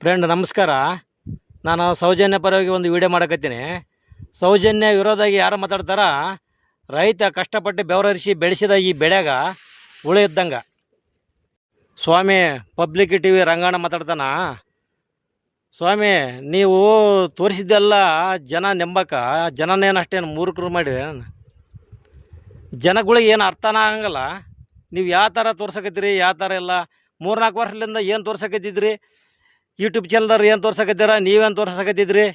Friend ನಮಸ್ಕಾರ. ನಾನು ಸೌಜನ್ಯ ಪರವಾಗಿ ಒಂದು ವಿಡಿಯೋ ಮಾಡಕತ್ತೀನಿ. ಸೌಜನ್ಯ ವಿರೋಧಾಗಿ ಯಾರು ಮಾತಾಡ್ತಾರ, ರೈತ ಕಷ್ಟಪಟ್ಟು ಬೆವರರಿಸಿ ಬೆಳೆಸಿದ ಈ ಬೆಳೆಗ ಹುಳ ಇದ್ದಂಗೆ. ಸ್ವಾಮಿ ಪಬ್ಲಿಕ್ ಟಿ ವಿ ರಂಗಣ್ಣ ಮಾತಾಡ್ತಾನ. ಸ್ವಾಮಿ ನೀವು ತೋರಿಸಿದ್ದೆಲ್ಲ ಜನ ನೆಂಬಕ, ಜನನೇನು ಅಷ್ಟೇನು ಮೂರ್ಖರು ಮಾಡಿ ಜನಗಳಿಗೆ ಏನು ಅರ್ಥನ ಆಗಂಗಲ್ಲ. ನೀವು ಯಾವ ಥರ ತೋರ್ಸಕತ್ತೀರಿ, ಯಾವ ಥರ ಎಲ್ಲ 3-4 ವರ್ಷದಿಂದ ಏನು ತೋರ್ಸಕತ್ತಿದ್ರಿ, ಯೂಟ್ಯೂಬ್ ಚಾನಲ್ದವ್ರು ಏನು ತೋರ್ಸಕತ್ತೀರ, ನೀವೇನು ತೋರ್ಸಕತ್ತಿದ್ರಿ?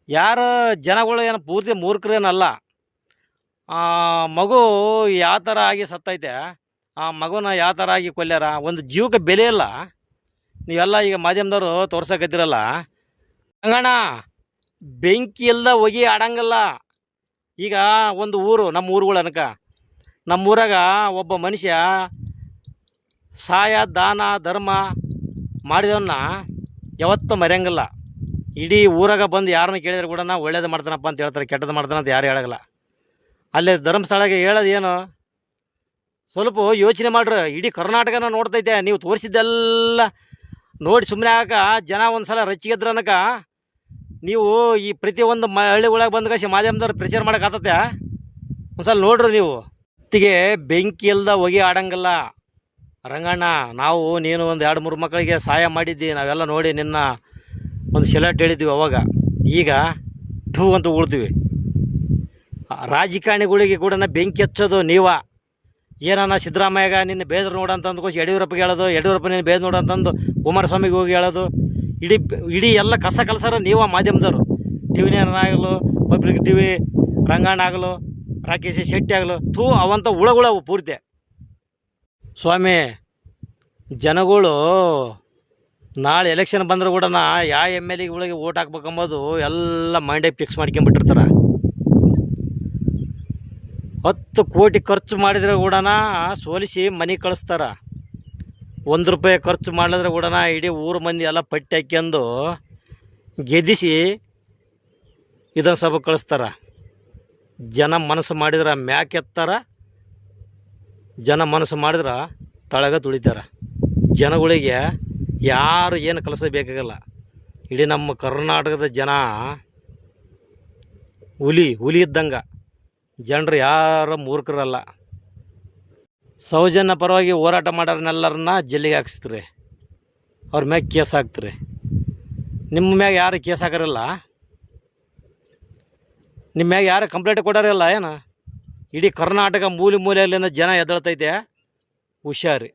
ಯಾರು ಜನಗಳು ಏನು ಪೂರ್ತಿ ಮೂರ್ಖರೇನಲ್ಲ. ಮಗು ಯಾವ ಥರ ಆಗಿ ಸತ್ತೈತೆ, ಆ ಮಗುನ ಯಾವ ಥರ ಆಗಿ ಕೊಲ್ಯಾರ, ಒಂದು ಜೀವಕ್ಕೆ ಬೆಲೆ ಇಲ್ಲ. ನೀವೆಲ್ಲ ಈಗ ಮಾಧ್ಯಮದವರು ತೋರ್ಸಕತ್ತೀರಲ್ಲ. ಹಂಗಣ್ಣ ಬೆಂಕಿ ಇಲ್ದ ಹೊಗೆ ಆಡಂಗಲ್ಲ. ಈಗ ಒಂದು ಊರು, ನಮ್ಮ ಊರುಗಳು ಅನ್ಕ, ನಮ್ಮೂರಾಗ ಒಬ್ಬ ಮನುಷ್ಯ ಸಹಾಯ ದಾನ ಧರ್ಮ ಮಾಡಿದವನ್ನ ಯಾವತ್ತೂ ಮರೆಯಂಗಿಲ್ಲ. ಇಡೀ ಊರಾಗ ಬಂದು ಯಾರನ್ನ ಕೇಳಿದ್ರೆ ಕೂಡ ಒಳ್ಳೇದು ಮಾಡ್ತಾನಪ್ಪ ಅಂತ ಹೇಳ್ತಾರೆ, ಕೆಟ್ಟದ್ದು ಮಾಡ್ತಾನೆ ಅಂತ ಯಾರು ಹೇಳೋಲ್ಲ. ಅಲ್ಲೇ ಧರ್ಮಸ್ಥಳಗೆ ಹೇಳೋದು ಏನು, ಸ್ವಲ್ಪ ಯೋಚನೆ ಮಾಡ್ರಿ. ಇಡೀ ಕರ್ನಾಟಕನ ನೋಡ್ತೈತೆ, ನೀವು ತೋರಿಸಿದ್ದೆಲ್ಲ ನೋಡಿ ಸುಮ್ಮನೆ ಆಗ ಜನ ಒಂದು ಸಲ ರಚ್ಚಿಗೆದ್ರ ಅನ್ನಕ ನೀವು ಈ ಪ್ರತಿಯೊಂದು ಹಳ್ಳಿ ಒಳಗೆ ಬಂದ ಕಸಿ ಮಾಧ್ಯಮದವ್ರು ಪ್ರಚಾರ ಮಾಡೋಕೆ ಆತತೆ. ಒಂದು ಸಲ ನೋಡ್ರಿ ನೀವು. ಹೊತ್ತಿಗೆ ಬೆಂಕಿ ಇಲ್ದ ಹೊಗೆ ಆಡಂಗಿಲ್ಲ. ರಂಗಣ್ಣ, ನಾವು ನೀನು ಒಂದು 2-3 ಮಕ್ಕಳಿಗೆ ಸಹಾಯ ಮಾಡಿದ್ದಿ, ನಾವೆಲ್ಲ ನೋಡಿ ನಿನ್ನ ಒಂದು ಶೆಲಟ್ ಹೇಳಿದ್ವಿ ಅವಾಗ. ಈಗ ಥೂ ಅಂತ ಉಳ್ತೀವಿ. ರಾಜಕಾರಣಿಗಳಿಗೆ ಕೂಡ ಬೆಂಕಿ ಹಚ್ಚೋದು ನೀವ. ಏನನ್ನ ಸಿದ್ದರಾಮಯ್ಯಗ ನಿನ್ನ ಬೇದ್ರು ನೋಡಂತ ಅಂದ್ಕೋಸಿ ಯಡಿಯೂರಪ್ಪಗೆ ಹೇಳೋದು, ಯಡಿಯೂರಪ್ಪ ನಿನ್ನ ಬೇದ್ ನೋಡಂತಂದು ಕುಮಾರಸ್ವಾಮಿಗೆ ಹೋಗಿ ಹೇಳೋದು. ಇಡೀ ಎಲ್ಲ ಕಸ ಕಲಸರ ನೀವ ಮಾಧ್ಯಮದವರು. ಟಿ ವಿ ಆಗಲು, ಪಬ್ಲಿಕ್ ಟಿ ವಿ ರಂಗಣ್ಣ ಆಗಲು, ರಾಕೇಶ್ ಶೆಟ್ಟಿ ಆಗಲು, ಥೂ ಅವಂತ ಹುಳಗಳವು ಪೂರ್ತಿ. ಸ್ವಾಮಿ, ಜನಗಳು ನಾಳೆ ಎಲೆಕ್ಷನ್ ಬಂದರೂ ಕೂಡ ಯಾವ ಎಮ್ ಎಲ್ ಎಗಳಿಗೆ ಓಟ್ ಹಾಕ್ಬೇಕಂಬೋದು ಎಲ್ಲ ಮೈಂಡಾಗಿ ಫಿಕ್ಸ್ ಮಾಡ್ಕೊಂಬಿಟ್ಟಿರ್ತಾರೆ. 10 ಕೋಟಿ ಖರ್ಚು ಮಾಡಿದ್ರೆ ಕೂಡ ಸೋಲಿಸಿ ಮನೆಗೆ ಕಳಿಸ್ತಾರ. 1 ರೂಪಾಯಿ ಖರ್ಚು ಮಾಡಿದ್ರೆ ಕೂಡ ಇಡೀ ಊರು ಮಂದಿ ಎಲ್ಲ ಪಟ್ಟಿ ಹಾಕ್ಯಂದು ಗೆದ್ದಿಸಿ ವಿಧಾನಸಭೆಗೆ ಕಳಿಸ್ತಾರ. ಜನ ಮನಸ್ಸು ಮಾಡಿದ್ರೆ ಮ್ಯಾಕೆತ್ತಾರ, ಜನ ಮನಸ್ಸು ಮಾಡಿದ್ರೆ ತಳಗ ತುಳಿತಾರೆ. ಜನಗಳಿಗೆ ಯಾರು ಏನು ಕಲಿಸಬೇಕಾಗಲ್ಲ. ಇಡೀ ನಮ್ಮ ಕರ್ನಾಟಕದ ಜನ ಹುಲಿ ಇದ್ದಂಗೆ. ಜನರು ಯಾರು ಮೂರ್ಖರಲ್ಲ. ಸೌಜನ್ಯ ಪರವಾಗಿ ಹೋರಾಟ ಮಾಡೋರನ್ನೆಲ್ಲರನ್ನ ಜೈಲಿಗೆ ಹಾಕಿಸ್ತೀರಿ, ಅವ್ರ ಮ್ಯಾಗ ಕೇಸ್ ಹಾಕ್ತೀರಿ. ನಿಮ್ಮ ಮ್ಯಾಗ ಯಾರು ಕೇಸ್ ಹಾಕೋರಿಲ್ಲ, ನಿಮ್ಮ ಮ್ಯಾಗ ಯಾರು ಕಂಪ್ಲೇಂಟ್ ಕೊಡೋರಿಲ್ಲ ಏನು? ಇಡೀ ಕರ್ನಾಟಕ ಮೂಲೆಯಲ್ಲಿನ ಜನ ಎದ್ದೇಳ್ತೈತೆ. ಹುಷಾರಿ.